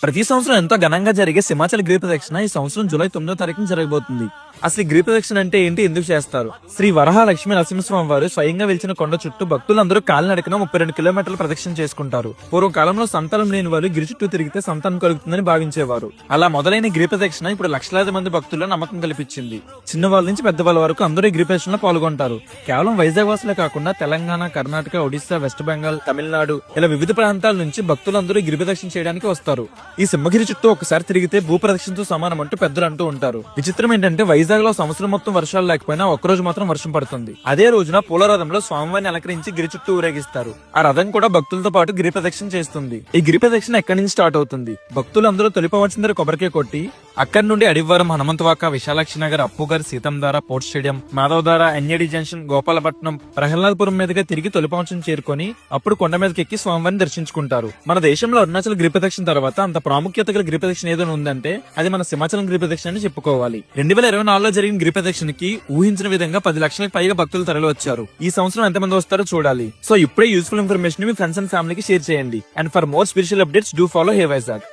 ప్రతి సంవత్సరం ఎంతో ఘనంగా జరిగే సింహాచల్ గిరి ప్రదక్షిణ ఈ సంవత్సరం జూలై 9వ తారీఖున జరగబోతుంది. అసలు ఈ గిరి ప్రదక్షిణ అంటే ఏంటి, ఎందుకు చేస్తారు? శ్రీ వరహ లక్ష్మీ నరసింహస్వామి వారు స్వయంగా వెలిచిన కొండ చుట్టూ భక్తులందరూ కాలినడకన 32 కిలోమీటర్ల ప్రదక్షిణ చేసుకుంటారు. పూర్వకాలంలో సంతానం లేని వారు గిరి చుట్టూ తిరిగితే సంతానం కలుగుతుందని భావించేవారు. అలా మొదలైన గిరి ప్రదక్షిణ ఇప్పుడు లక్షలాది మంది భక్తుల్లో నమ్మకం కల్పించింది. చిన్నవాళ్ళ నుంచి పెద్దవాళ్ళ వరకు అందరూ ఈ గిరి ప్రదక్షిణలో పాల్గొంటారు. కేవలం వైజాగ్ వాసులే కాకుండా తెలంగాణ, కర్ణాటక, ఒడిశా, వెస్ట్ బెంగాల్, తమిళనాడు ఇలా వివిధ ప్రాంతాల నుంచి భక్తులందరూ గిరి ప్రదక్షిణ చేయడానికి వస్తారు. ఈ సింహగిరి చుట్టూ ఒకసారి తిరిగితే భూ ప్రదక్షిణతో సమానం అంటూ పెద్దలు అంటూ ఉంటారు. విచిత్రం ఏంటంటే వైజాగ్ లో సంవత్సరం మొత్తం వర్షాలు లేకపోయినా ఒక్కరోజు మాత్రం వర్షం పడుతుంది. అదే రోజున పూలరథంలో స్వామివారిని అలంకరించి గిరి చుట్టూ ఊరేగిస్తారు. ఆ రథం కూడా భక్తులతో పాటు గిరి ప్రదక్షిణ చేస్తుంది. ఈ గిరి ప్రదక్షిణ ఎక్కడి నుంచి స్టార్ట్ అవుతుంది? భక్తులందరూ తొలిపవలసిన దగ్గర కొబ్బరికాయ కొట్టి అక్కడి నుండి Adivaram, Hanumanthavaka, Visalakshi Nagar, Appughar, Seethammadhara, port stadium, Madhavadhara, NAD junction, Gopalapatnam, Prahladapuram మీదుగా తిరిగి తొలిపవంచం చేరుకొని అప్పుడు కొండ మీదకి ఎక్కి స్వామివారిని దర్శించుకుంటారు. మన దేశంలో అరుణాచల్ గిరి ప్రదక్షిణ తర్వాత అంత ప్రాముఖ్యత గల గిరి ప్రదక్షిణ ఏదైనా ఉందంటే అది మన సింహాచలం గిరి ప్రదక్షిణ అని చెప్పుకోవాలి. 2024లో జరిగిన గిరి ప్రదక్షిణకి ఊహించిన విధంగా 10 లక్షలకు పైగా భక్తులు తరలి వచ్చారు. ఈ సంవత్సరం ఎంతమంది వస్తారో చూడాలి. సో ఇప్పుడే useful information me friends and ఫ్యామిలీకి షేర్ చేయండి. And for more spiritual updates do follow hey Vizag.